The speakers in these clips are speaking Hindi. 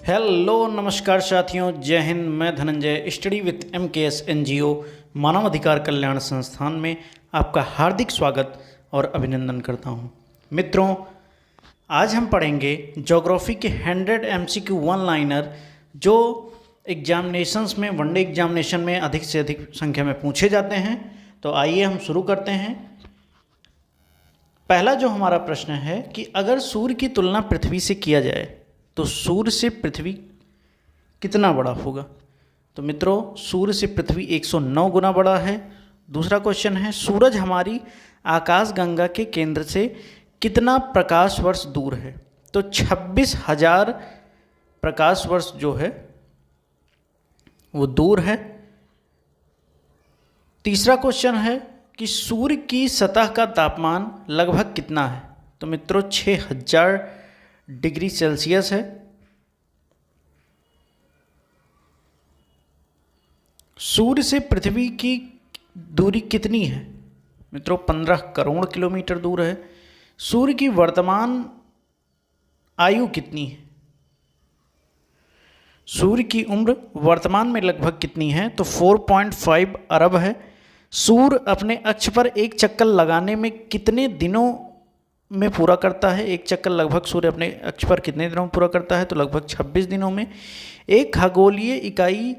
हेलो नमस्कार साथियों, जय हिंद। मैं Dhananjay study with MKS NGO मानव अधिकार कल्याण संस्थान में आपका हार्दिक स्वागत और अभिनंदन करता हूं। मित्रों, आज हम पढ़ेंगे ज्योग्राफी के 100 MCQ वन लाइनर जो एग्जामिनेशंस में, वनडे एग्जामिनेशन में अधिक से अधिक संख्या में पूछे जाते हैं। तो आइए हम शुरू करते हैं। पहला जो हमारा प्रश्न है कि अगर सूर्य की तुलना पृथ्वी से किया जाए तो सूर्य से पृथ्वी कितना बड़ा होगा? तो मित्रों, सूर्य से पृथ्वी 109 गुना बड़ा है। दूसरा क्वेश्चन है, सूरज हमारी आकाशगंगा के केंद्र से कितना प्रकाश वर्ष दूर है? तो 26,000 प्रकाश वर्ष जो है वो दूर है। तीसरा क्वेश्चन है कि सूर्य की सतह का तापमान लगभग कितना है? तो मित्रों 6,000 डिग्री सेल्सियस है। सूर्य से पृथ्वी की दूरी कितनी है? मित्रों 15 करोड़ किलोमीटर दूर है। सूर्य की वर्तमान आयु कितनी है? सूर्य की उम्र वर्तमान में लगभग कितनी है? तो 4.5 अरब है। सूर्य अपने अक्ष पर एक चक्कर लगाने में कितने दिनों में पूरा करता है? एक चक्कर लगभग सूर्य अपने अक्ष पर कितने दिनों में पूरा करता है? तो लगभग 26 दिनों में। एक खगोलीय इकाई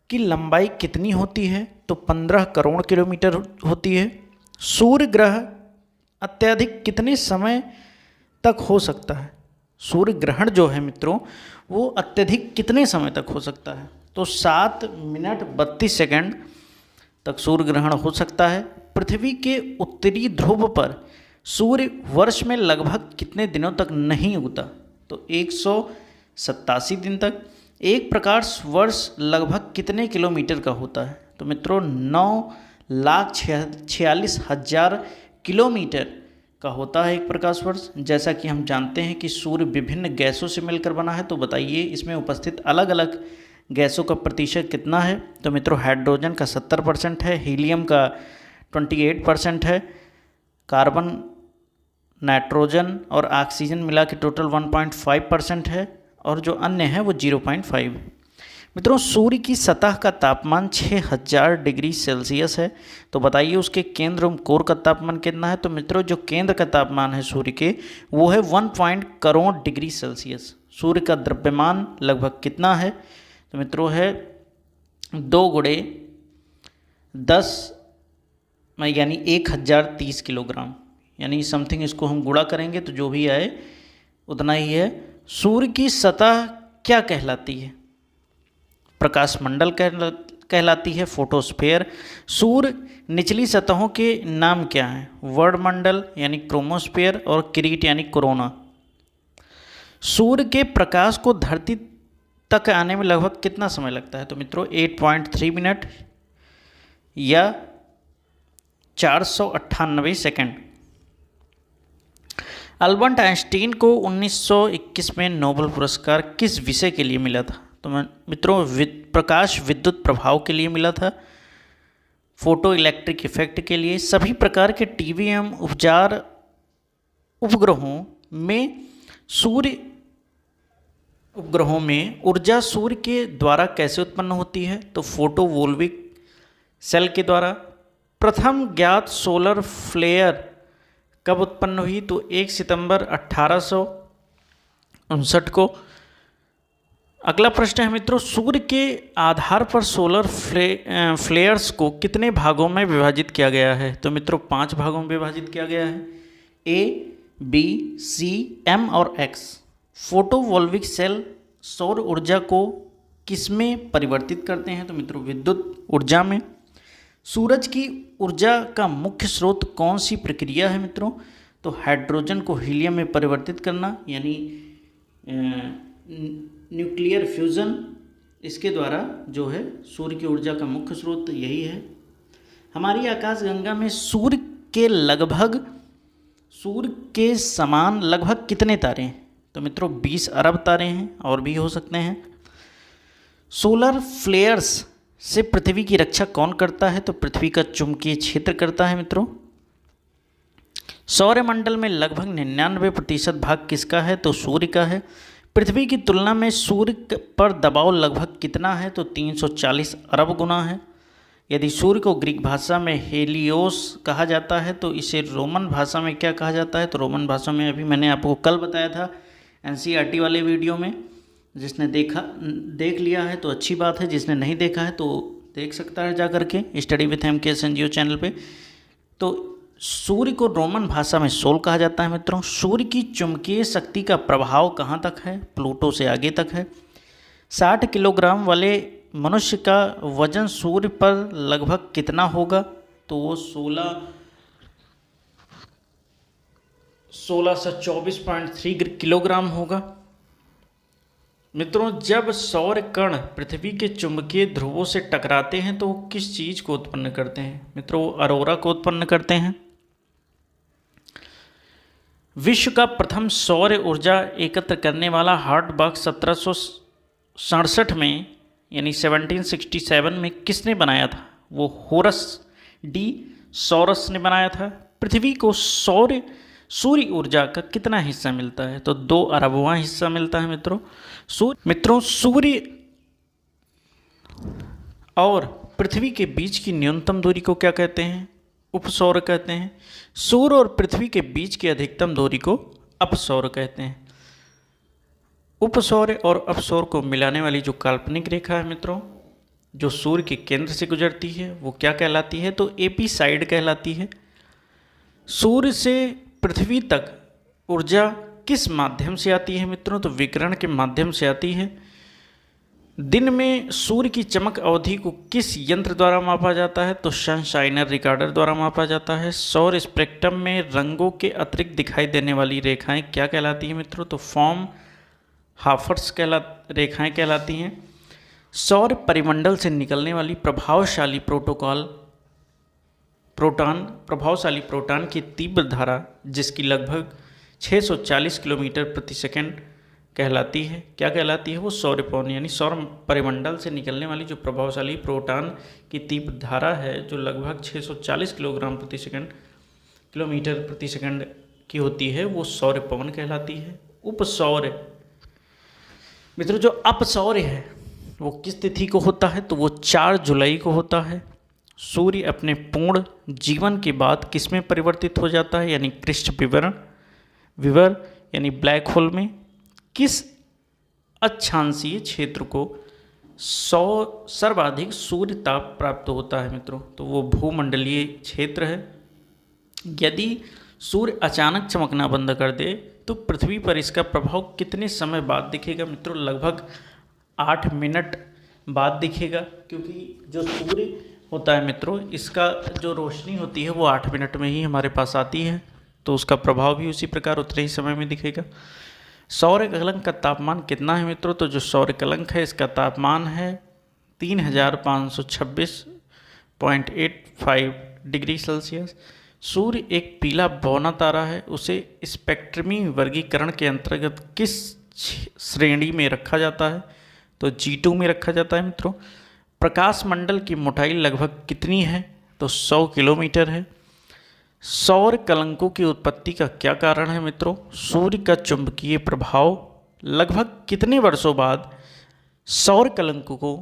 की लंबाई कितनी होती है? तो 15 करोड़ किलोमीटर होती है। सूर्य ग्रह अत्यधिक कितने समय तक हो सकता है? सूर्य ग्रहण जो है मित्रों वो अत्यधिक कितने समय तक हो सकता है? तो 7 मिनट 32 सेकंड तक सूर्य ग्रहण हो सकता है। पृथ्वी के उत्तरी ध्रुव पर सूर्य वर्ष में लगभग कितने दिनों तक नहीं उगता? तो 187 दिन तक। एक प्रकाश वर्ष लगभग कितने किलोमीटर का होता है? तो मित्रों 9,46,000 किलोमीटर का होता है एक प्रकाश वर्ष। जैसा कि हम जानते हैं कि सूर्य विभिन्न गैसों से मिलकर बना है, तो बताइए इसमें उपस्थित अलग अलग गैसों का प्रतिशत कितना है? तो मित्रों हाइड्रोजन का 70% है, हीलियम का 28% है, कार्बन, नाइट्रोजन और ऑक्सीजन मिला के टोटल 1.5% है, और जो अन्य है वो 0.5। मित्रों सूर्य की सतह का तापमान 6,000 डिग्री सेल्सियस है। तो बताइए उसके केंद्र कोर का तापमान कितना है? तो मित्रों जो केंद्र का तापमान है सूर्य के वो है 1 करोड़ डिग्री सेल्सियस। सूर्य का द्रव्यमान लगभग कितना है? तो मित्रों है 2 × 10 यानी 1,030 किलोग्राम, यानी समथिंग इसको हम गुणा करेंगे तो जो भी आए उतना ही है। सूर्य की सतह क्या कहलाती है? प्रकाश मंडल कहलाती है, फोटोस्फीयर। सूर्य निचली सतहों के नाम क्या हैं? वर्णमंडल यानी क्रोमोस्फीयर और किरीट यानी कोरोना। सूर्य के प्रकाश को धरती तक आने में लगभग कितना समय लगता है? तो मित्रों 8.3 मिनट या 498 सेकंड। अल्बर्ट आइंस्टीन को 1921 में नोबेल पुरस्कार किस विषय के लिए मिला था? तो मित्रों प्रकाश विद्युत प्रभाव के लिए मिला था, फोटो इलेक्ट्रिक इफेक्ट के लिए। सभी प्रकार के टीवी एवं उपग्रहों में ऊर्जा सूर्य के द्वारा कैसे उत्पन्न होती है? तो फोटोवोल्विक सेल के द्वारा। प्रथम ज्ञात सोलर फ्लेयर कब उत्पन्न हुई? तो 1 सितंबर 1859 को। अगला प्रश्न है मित्रों, सूर्य के आधार पर सोलर फ्लेयर्स को कितने भागों में विभाजित किया गया है? तो मित्रों 5 भागों में विभाजित किया गया है, A, B, C, M और X। फोटोवोल्विक सेल सौर ऊर्जा को किसमें परिवर्तित करते हैं? तो मित्रों विद्युत ऊर्जा में। सूरज की ऊर्जा का मुख्य स्रोत कौन सी प्रक्रिया है मित्रों? तो हाइड्रोजन को हीलियम में परिवर्तित करना, यानी न्यूक्लियर फ्यूजन। इसके द्वारा जो है सूर्य की ऊर्जा का मुख्य स्रोत यही है। हमारी आकाशगंगा में सूर्य के समान लगभग कितने तारे हैं? तो मित्रों 20 अरब तारे हैं, और भी हो सकते हैं। सोलर फ्लेयर्स से पृथ्वी की रक्षा कौन करता है? तो पृथ्वी का चुंबकीय क्षेत्र करता है मित्रों। सौरमंडल में लगभग 99% भाग किसका है? तो सूर्य का है। पृथ्वी की तुलना में सूर्य पर दबाव लगभग कितना है? तो 340 अरब गुना है। यदि सूर्य को ग्रीक भाषा में हेलियोस कहा जाता है तो इसे रोमन भाषा में क्या कहा जाता है? तो रोमन भाषा में अभी मैंने आपको कल बताया था एनसीईआरटी वाले वीडियो में। जिसने देख लिया है तो अच्छी बात है, जिसने नहीं देखा है तो देख सकता है जा करके study with MKS NGO channel पे। तो सूर्य को रोमन भाषा में सोल कहा जाता है मित्रों। सूर्य की चुंबकीय शक्ति का प्रभाव कहाँ तक है? प्लूटो से आगे तक है। 60 किलोग्राम वाले मनुष्य का वजन सूर्य पर लगभग कितना होगा? तो वो 16 से 24.3 किलोग्राम होगा। मित्रों, जब सौर कण पृथ्वी के चुंबकीय ध्रुवों से टकराते हैं तो वो किस चीज़ को उत्पन्न करते हैं? मित्रों, वो अरोरा को उत्पन्न करते हैं। विश्व का प्रथम सौर ऊर्जा एकत्र करने वाला हार्डबर्ग 1767 में यानी 1767 में किसने बनाया था? वो होरस डी सॉरस ने बनाया था। पृथ्वी को सूर्य ऊर्जा का कितना हिस्सा मिलता है? तो 2 अरबवां हिस्सा मिलता है मित्रों। सूर्य और पृथ्वी के बीच की न्यूनतम दूरी को क्या कहते हैं? उपसौर कहते हैं। सूर्य और पृथ्वी के बीच की अधिकतम दूरी को अपसौर कहते हैं। उपसौर और अपसौर को मिलाने वाली जो काल्पनिक रेखा है मित्रों, जो सूर्य के केंद्र से गुजरती है, वो क्या कहलाती है? तो एपीसाइड कहलाती है। सूर्य से पृथ्वी तक ऊर्जा किस माध्यम से आती है मित्रों? तो विकिरण के माध्यम से आती है। दिन में सूर्य की चमक अवधि को किस यंत्र द्वारा मापा जाता है? तो सनशाइनर रिकॉर्डर द्वारा मापा जाता है। सौर स्पेक्ट्रम में रंगों के अतिरिक्त दिखाई देने वाली रेखाएं क्या कहलाती हैं मित्रों? तो फॉर्म हाफर्स रेखाएं कहलाती हैं। सौर परिमंडल से निकलने वाली प्रभावशाली प्रोटॉन की तीव्र धारा, जिसकी लगभग 640 किलोमीटर प्रति सेकंड कहलाती है, क्या कहलाती है? वो सौरपौन यानी सौर परिमंडल से निकलने वाली जो प्रभावशाली प्रोटॉन की तीव्र धारा है, जो लगभग 640 किलोमीटर प्रति सेकंड की होती है, वो सौरपवन कहलाती है। उपसौर मित्रों, जो अपसौर है वो किस तिथि को होता है? तो वो 4 जुलाई को होता है। सूर्य अपने पूर्ण जीवन के बाद किस में परिवर्तित हो जाता है? यानी कृष्ण विवर यानी ब्लैक होल में। किस अक्षांशीय क्षेत्र को सर्वाधिक सूर्य ताप प्राप्त होता है मित्रों? तो वो भूमंडलीय क्षेत्र है। यदि सूर्य अचानक चमकना बंद कर दे तो पृथ्वी पर इसका प्रभाव कितने समय बाद दिखेगा मित्रों? लगभग 8 मिनट बाद दिखेगा, क्योंकि जो सूर्य होता है मित्रों, इसका जो रोशनी होती है वो 8 मिनट में ही हमारे पास आती है, तो उसका प्रभाव भी उसी प्रकार उतने ही समय में दिखेगा। सौर कलंक का तापमान कितना है मित्रों? तो जो सौर कलंक है इसका तापमान है 3585 डिग्री सेल्सियस। सूर्य एक पीला बौना तारा है, उसे स्पेक्ट्रमी वर्गीकरण के अंतर्गत किस श्रेणी में रखा जाता है? तो G2 में रखा जाता है मित्रों। प्रकाश मंडल की मोटाई लगभग कितनी है? तो 100 किलोमीटर है। सौर कलंकों की उत्पत्ति का क्या कारण है मित्रों? सूर्य का चुंबकीय प्रभाव। लगभग कितने वर्षों बाद सौर कलंकों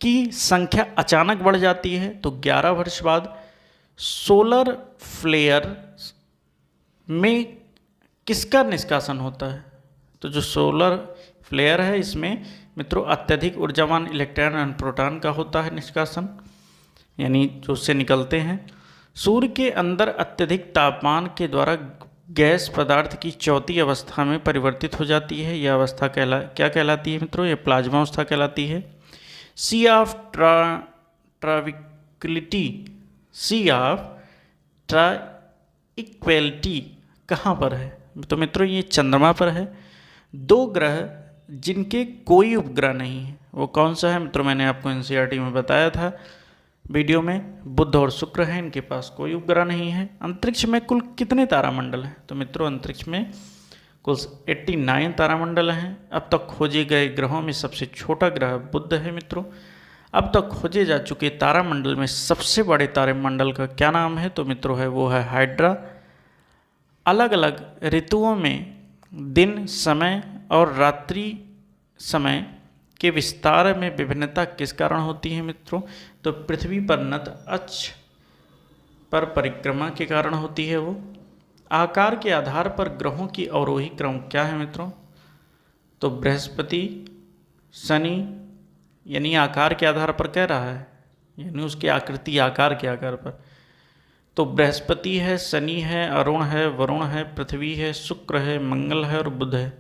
की संख्या अचानक बढ़ जाती है? तो 11 वर्ष बाद। सोलर फ्लेयर में किसका निष्कासन होता है? तो जो सोलर फ्लेयर है इसमें मित्रों अत्यधिक ऊर्जावान इलेक्ट्रॉन और प्रोटॉन का होता है निष्कासन, यानी जो उससे निकलते हैं। सूर्य के अंदर अत्यधिक तापमान के द्वारा गैस पदार्थ की चौथी अवस्था में परिवर्तित हो जाती है। यह अवस्था क्या कहलाती है मित्रों? यह प्लाज्मा अवस्था कहलाती है। सी ऑफ ट्राइक्वेलिटी कहाँ पर है? तो मित्रों ये चंद्रमा पर है। 2 ग्रह जिनके कोई उपग्रह नहीं है वो कौन सा है मित्रों? मैंने आपको एनसीईआरटी में बताया था वीडियो में, बुध और शुक्र हैं, इनके पास कोई उपग्रह नहीं है। अंतरिक्ष में कुल कितने तारामंडल हैं? तो मित्रों अंतरिक्ष में कुल 89 तारामंडल हैं। अब तक खोजे गए ग्रहों में सबसे छोटा ग्रह बुध है मित्रों। अब तक खोजे जा चुके तारामंडल में सबसे बड़े तारामंडल का क्या नाम है? तो मित्रों है वो है हाइड्रा। अलग अलग ऋतुओं में दिन, समय और रात्रि समय के विस्तार में विभिन्नता किस कारण होती है मित्रों? तो पृथ्वी पर नत अक्ष पर परिक्रमा के कारण होती है वो। आकार के आधार पर ग्रहों की अवरोही क्रम क्या है मित्रों? तो बृहस्पति, शनि, यानी आकार के आधार पर कह रहा है, यानी उसकी आकृति आकार के आकार पर। तो बृहस्पति है, शनि है, अरुण है, वरुण है, पृथ्वी है, शुक्र है, मंगल है और बुध है।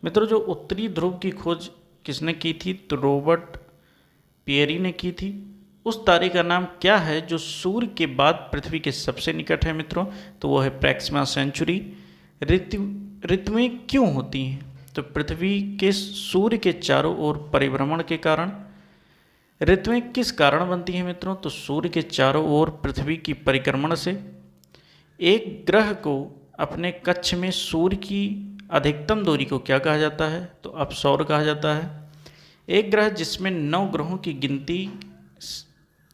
मित्रों, जो उत्तरी ध्रुव की खोज किसने की थी? तो रॉबर्ट पियरी ने की थी। उस तारे का नाम क्या है जो सूर्य के बाद पृथ्वी के सबसे निकट है मित्रों? तो वो है प्रैक्सिमा सेंचुरी। ऋतुएं क्यों होती हैं? तो पृथ्वी के सूर्य के चारों ओर परिभ्रमण के कारण। ऋतुएं किस कारण बनती हैं मित्रों? तो सूर्य के चारों ओर पृथ्वी की परिक्रमण से। एक ग्रह को अपने कक्ष में सूर्य की अधिकतम दूरी को क्या कहा जाता है? तो अपसौर कहा जाता है। एक ग्रह जिसमें 9 ग्रहों की गिनती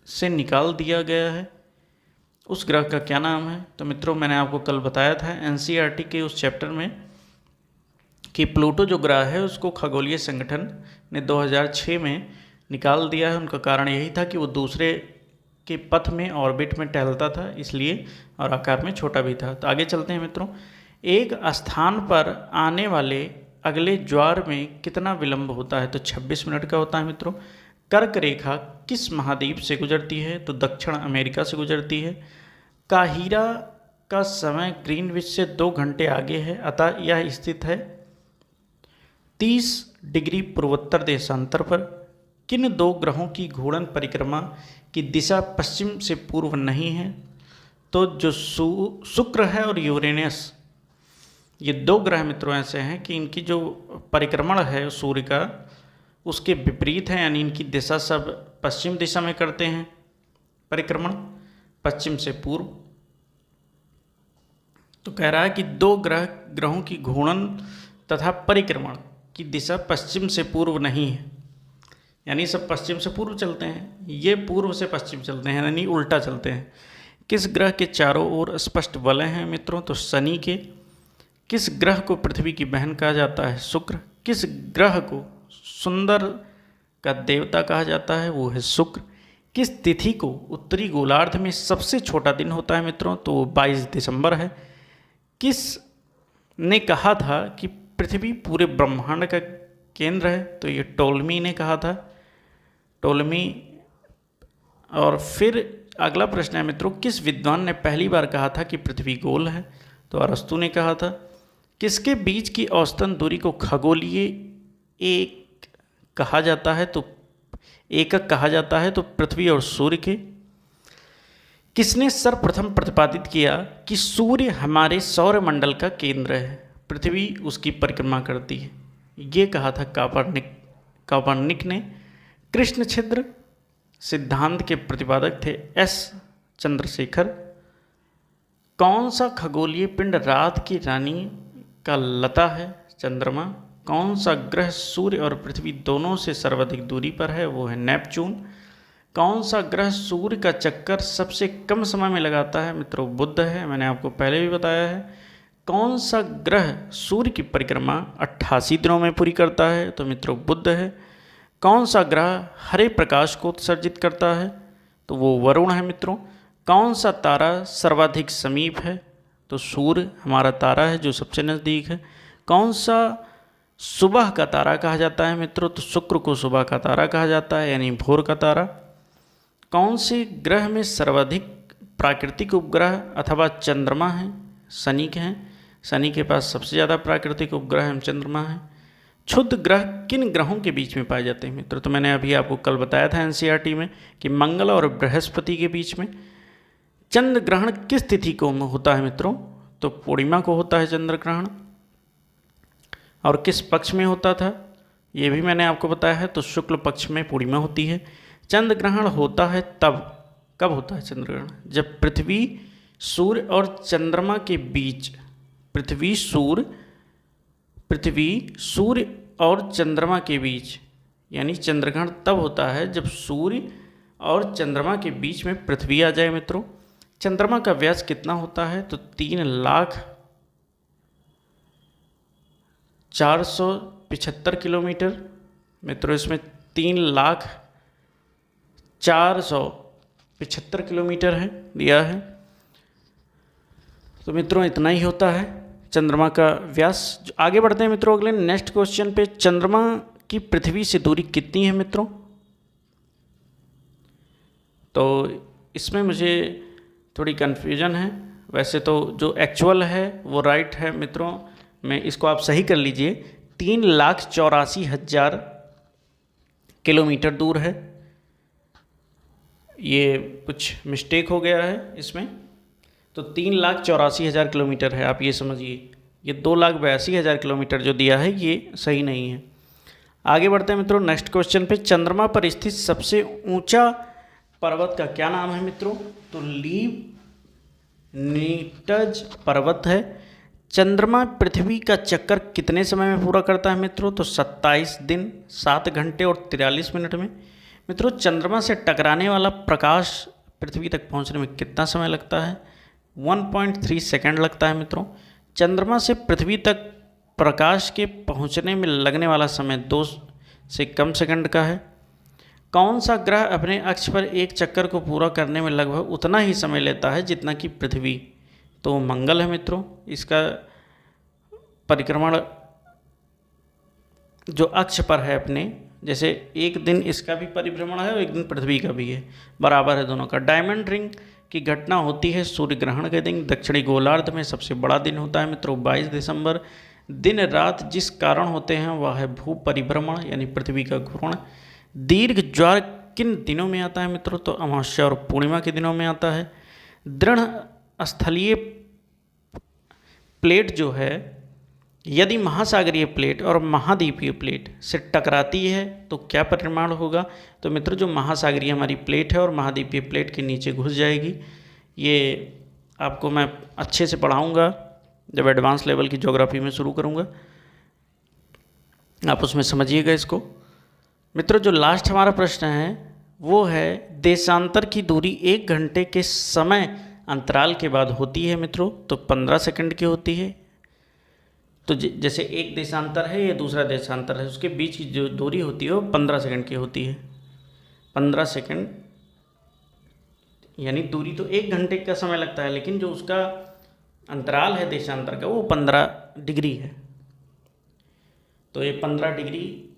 से निकाल दिया गया है, उस ग्रह का क्या नाम है? तो मित्रों, मैंने आपको कल बताया था एनसीईआरटी के उस चैप्टर में कि प्लूटो जो ग्रह है उसको खगोलीय संगठन ने 2006 में निकाल दिया है। उनका कारण यही था कि वो दूसरे के पथ में ऑर्बिट में टहलता था, इसलिए, और आकार में छोटा भी था। तो आगे चलते हैं मित्रों। एक स्थान पर आने वाले अगले ज्वार में कितना विलंब होता है? तो 26 मिनट का होता है मित्रों। कर्क रेखा किस महाद्वीप से गुजरती है? तो दक्षिण अमेरिका से गुजरती है। काहिरा का समय ग्रीनविच से 2 घंटे आगे है, अतः यह स्थित है 30 डिग्री पूर्वोत्तर देशांतर पर। किन 2 ग्रहों की घूर्णन परिक्रमा की दिशा पश्चिम से पूर्व नहीं है? तो जो शुक्र है और यूरेनस, ये 2 ग्रह मित्रों ऐसे हैं कि इनकी जो परिक्रमण है सूर्य का उसके विपरीत है, यानी इनकी दिशा सब पश्चिम दिशा में करते हैं परिक्रमण, पश्चिम से पूर्व। तो कह रहा है कि 2 ग्रहों की घूर्णन तथा परिक्रमण की दिशा पश्चिम से पूर्व नहीं है, यानी सब पश्चिम से पूर्व चलते हैं, ये पूर्व से पश्चिम चलते हैं, यानी उल्टा चलते हैं। किस ग्रह के चारों ओर स्पष्ट वलय हैं मित्रों? तो शनि के। किस ग्रह को पृथ्वी की बहन कहा जाता है? शुक्र। किस ग्रह को सुंदर का देवता कहा जाता है? वो है शुक्र। किस तिथि को उत्तरी गोलार्ध में सबसे छोटा दिन होता है मित्रों? तो 22 दिसंबर है। किस ने कहा था कि पृथ्वी पूरे ब्रह्मांड का केंद्र है? तो ये टोलमी ने कहा था, टोलमी। और फिर अगला प्रश्न है मित्रों, किस विद्वान ने पहली बार कहा था कि पृथ्वी गोल है? तो अरस्तु ने कहा था। किसके बीच की औसतन दूरी को खगोलीय एक कहा जाता है? तो एकक कहा जाता है। तो पृथ्वी और सूर्य के। किसने सर्वप्रथम प्रतिपादित किया कि सूर्य हमारे सौरमंडल का केंद्र है, पृथ्वी उसकी परिक्रमा करती है? ये कहा था कापर्निक ने। कृष्ण छिद्र सिद्धांत के प्रतिपादक थे एस चंद्रशेखर। कौन सा खगोलीय पिंड रात की रानी का लता है? चंद्रमा। कौन सा ग्रह सूर्य और पृथ्वी दोनों से सर्वाधिक दूरी पर है? वो है नेपच्यून। कौन सा ग्रह सूर्य का चक्कर सबसे कम समय में लगाता है? मित्रों, बुध है, मैंने आपको पहले भी बताया है। कौन सा ग्रह सूर्य की परिक्रमा 88 दिनों में पूरी करता है? तो मित्रों, बुध है। कौन सा ग्रह हरे प्रकाश को उत्सर्जित करता है? तो वो वरुण है मित्रों। कौन सा तारा सर्वाधिक समीप है? तो सूर्य हमारा तारा है जो सबसे नज़दीक है। कौन सा सुबह का तारा कहा जाता है मित्रों? तो शुक्र को सुबह का तारा कहा जाता है, यानी भोर का तारा। कौन से ग्रह में सर्वाधिक प्राकृतिक उपग्रह अथवा चंद्रमा है? शनि के हैं। शनि के पास सबसे ज़्यादा प्राकृतिक उपग्रह है, चंद्रमा है। क्षुद्र ग्रह किन ग्रहों के बीच में पाए जाते हैं मित्रों? तो मैंने अभी आपको कल बताया था एनसीईआरटी में कि मंगल और बृहस्पति के बीच में। चंद्र ग्रहण किस तिथि को होता है मित्रों? तो पूर्णिमा को होता है चंद्र ग्रहण। और किस पक्ष में होता था? ये भी मैंने आपको बताया है। तो शुक्ल पक्ष में पूर्णिमा होती है। चंद्र ग्रहण होता है तब, कब होता है चंद्र ग्रहण? जब पृथ्वी सूर्य और चंद्रमा के बीच, पृथ्वी सूर्य और चंद्रमा के बीच, यानी चंद्रग्रहण तब होता है जब सूर्य और चंद्रमा के बीच में पृथ्वी आ जाए मित्रों। चंद्रमा का व्यास कितना होता है? तो 475 किलोमीटर। मित्रों इसमें 3,04,75 किलोमीटर है दिया है। तो मित्रों इतना ही होता है चंद्रमा का व्यास। आगे बढ़ते हैं मित्रों अगले नेक्स्ट क्वेश्चन पे। चंद्रमा की पृथ्वी से दूरी कितनी है मित्रों? तो इसमें मुझे थोड़ी कन्फ्यूजन है। वैसे तो जो एक्चुअल है वो राइट है मित्रों, मैं इसको आप सही कर लीजिए। 3,84,000 किलोमीटर दूर है। ये कुछ मिस्टेक हो गया है इसमें, तो 3,84,000 किलोमीटर है, आप ये समझिए। ये 2,82,000 किलोमीटर जो दिया है ये सही नहीं है। आगे बढ़ते हैं मित्रों नेक्स्ट क्वेश्चन पे। चंद्रमा पर स्थित सबसे ऊंचा पर्वत का क्या नाम है मित्रों? तो लीबनिट्ज़ पर्वत है। चंद्रमा पृथ्वी का चक्कर कितने समय में पूरा करता है मित्रों? तो 27 दिन 7 घंटे और 43 मिनट में। मित्रों चंद्रमा से टकराने वाला प्रकाश पृथ्वी तक पहुंचने में कितना समय लगता है? 1.3 सेकंड लगता है मित्रों। चंद्रमा से पृथ्वी तक प्रकाश के पहुंचने में लगने वाला समय 2 से कम सेकंड का है। कौन सा ग्रह अपने अक्ष पर एक चक्कर को पूरा करने में लगभग उतना ही समय लेता है जितना कि पृथ्वी? तो मंगल है मित्रों। इसका परिक्रमण जो अक्ष पर है अपने, जैसे एक दिन इसका भी परिभ्रमण है और एक दिन पृथ्वी का भी है, बराबर है दोनों का। डायमंड रिंग की घटना होती है सूर्य ग्रहण के दिन। दक्षिणी गोलार्ध में सबसे बड़ा दिन होता है मित्रों 22 दिसंबर। दिन रात जिस कारण होते हैं वह है भू परिभ्रमण यानी पृथ्वी का घूर्ण। दीर्घ ज्वार किन दिनों में आता है मित्रों? तो अमावस्या और पूर्णिमा के दिनों में आता है। दृढ़ स्थलीय प्लेट जो है यदि महासागरीय प्लेट और महाद्वीपीय प्लेट से टकराती है तो क्या परिमाण होगा? तो मित्रों जो महासागरीय हमारी प्लेट है और महाद्वीपीय प्लेट के नीचे घुस जाएगी। ये आपको मैं अच्छे से पढ़ाऊँगा जब एडवांस लेवल की ज्योग्राफी में शुरू करूँगा, आप उसमें समझिएगा इसको। मित्रों जो लास्ट हमारा प्रश्न है वो है देशांतर की दूरी 1 घंटे के समय अंतराल के बाद होती है मित्रों, तो 15 सेकंड की होती है। तो जैसे एक देशांतर है या दूसरा देशांतर है, उसके बीच की जो दूरी होती है वो 15 सेकंड की होती है। 15 सेकंड यानी दूरी तो 1 घंटे का समय लगता है, लेकिन जो उसका अंतराल है देशांतर का वो 15 डिग्री है। तो ये 15 डिग्री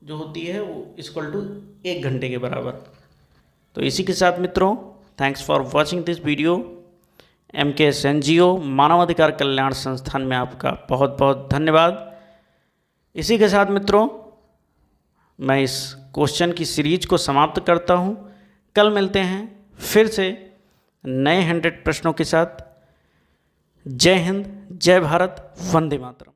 जो होती है वो इक्वल टू 1 घंटे के बराबर। तो इसी के साथ मित्रों thanks for watching this video. MKS NGO मानवाधिकार कल्याण संस्थान में आपका बहुत बहुत धन्यवाद। इसी के साथ मित्रों मैं इस क्वेश्चन की सीरीज को समाप्त करता हूँ। कल मिलते हैं फिर से नए 100 प्रश्नों के साथ। जय हिंद, जय भारत, वंदे मातरम।